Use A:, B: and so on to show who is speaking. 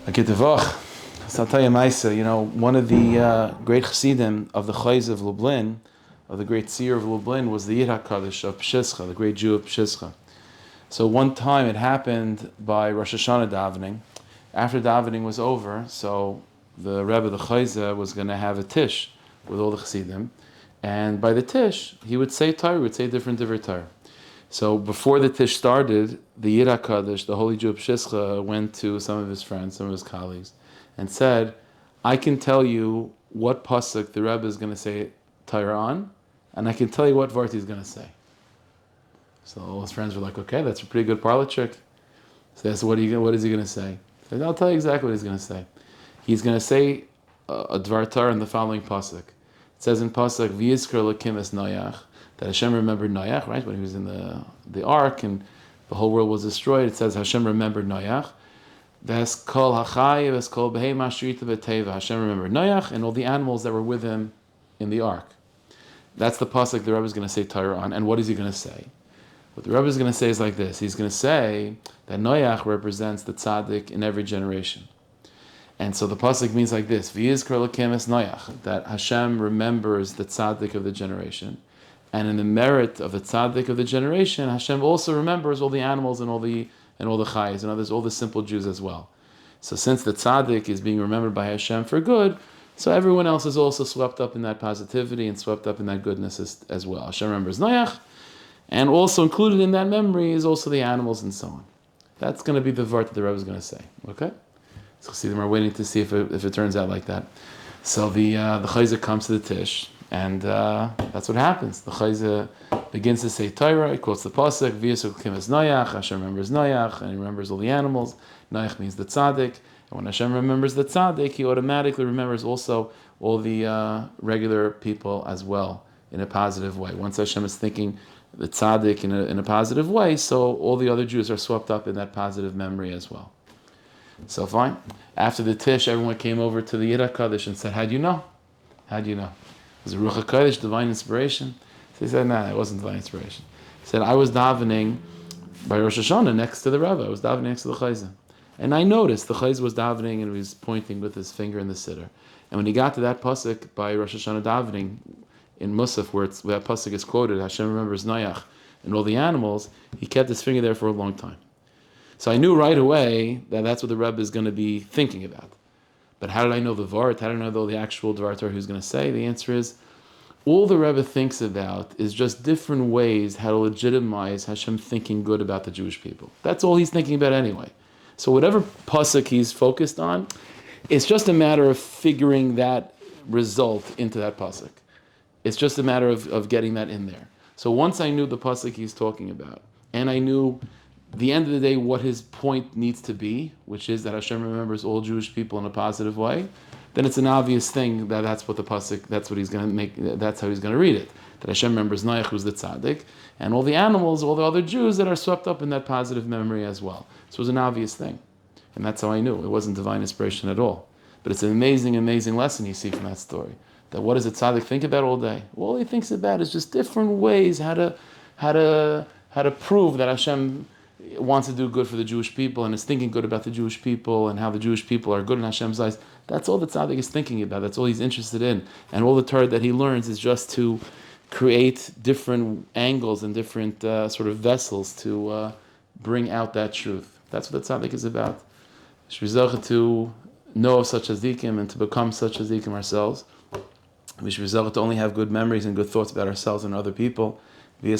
A: So I'll tell you, Maisa, one of the great chassidim of the Chayz of Lublin, of the great seer of Lublin, was the Yid HaKadosh of Pshischa, the great Jew of Pshischa. So one time it happened by Rosh Hashanah davening. After davening was over, so the Rebbe, the Chayz, was going to have a tish with all the chassidim. And by the tish, he would say Torah, he would say different Torah. So before the tish started, the Yid HaKadosh, the holy Jew of Pshischa, went to some of his friends, some of his colleagues, and said, I can tell you what pasuk the Rebbe is going to say Torah on, and I can tell you what vart he's going to say. So all his friends were like, okay, that's a pretty good parlor trick. So that's what is he going to say? He said, I'll tell you exactly what he's going to say. He's going to say a dvar Torah in the following pasuk. It says in pasuk, V'yizkar l'kim es Noach, that Hashem remembered Noach, right, when he was in the ark and the whole world was destroyed. It says Hashem remembered Noach. Ves kol hachai, ves kol behema shrita v'teva. Hashem remembered Noach and all the animals that were with him in the ark. That's the pasuk the Rebbe is going to say Torah on. And what is he going to say? What the Rebbe is going to say is like this. He's going to say that Noach represents the tzaddik in every generation. And so the pasuk means like this: V'yizkar l'kem es Noach, that Hashem remembers the tzaddik of the generation. And in the merit of the tzaddik of the generation, Hashem also remembers all the animals and all the chayes, and others, all the simple Jews as well. So since the tzaddik is being remembered by Hashem for good, so everyone else is also swept up in that positivity and swept up in that goodness as well. Hashem remembers Noach, and also included in that memory is also the animals and so on. That's going to be the vart that the Rebbe is going to say. Okay? So see, we're waiting to see if it turns out like that. So the chayzer comes to the tish. And that's what happens. The Chayzer begins to say Torah, he quotes the pasuk, V'yisuk l'kim es Noach, Hashem remembers Noach, and he remembers all the animals. Noach means the tzaddik. And when Hashem remembers the tzaddik, he automatically remembers also all the regular people as well, in a positive way. Once Hashem is thinking the tzaddik in a positive way, so all the other Jews are swept up in that positive memory as well. So fine. After the tish, everyone came over to the Yid HaKadosh and said, how'd you know? How'd you know? Was it Ruach HaKodesh, divine inspiration? So he said, no, it wasn't divine inspiration. He said, I was davening by Rosh Hashanah next to the Rebbe. I was davening next to the Chayzer. And I noticed the Chayzer was davening and he was pointing with his finger in the siddur. And when he got to that pasuk by Rosh Hashanah davening in Musaf, where that pasuk is quoted, Hashem remembers Noach and all the animals, he kept his finger there for a long time. So I knew right away that that's what the Rebbe is going to be thinking about. But how did I know the vart? How did I know the actual dvar Torah he was going to say? The answer is, all the Rebbe thinks about is just different ways how to legitimize Hashem thinking good about the Jewish people. That's all he's thinking about anyway. So whatever pasuk he's focused on, it's just a matter of figuring that result into that pasuk. It's just a matter of getting that in there. So once I knew the pasuk he's talking about, and I knew the end of the day what his point needs to be, which is that Hashem remembers all Jewish people in a positive way, then it's an obvious thing that that's what the pasuk, that's what he's going to make, that's how he's going to read it. That Hashem remembers Noach, who's the tzaddik, and all the animals, all the other Jews that are swept up in that positive memory as well. So it was an obvious thing. And that's how I knew. It wasn't divine inspiration at all. But it's an amazing, amazing lesson you see from that story. That what does a tzaddik think about all day? Well, all he thinks about is just different ways how to prove that Hashem wants to do good for the Jewish people and is thinking good about the Jewish people and how the Jewish people are good in Hashem's eyes. That's all the tzaddik is thinking about. That's all he's interested in. And all the Torah that he learns is just to create different angles and different sort of vessels to bring out that truth. That's what the tzaddik is about. To know of such tzadikim and to become such tzadikim ourselves. We should result to only have good memories and good thoughts about ourselves and other people. Amen.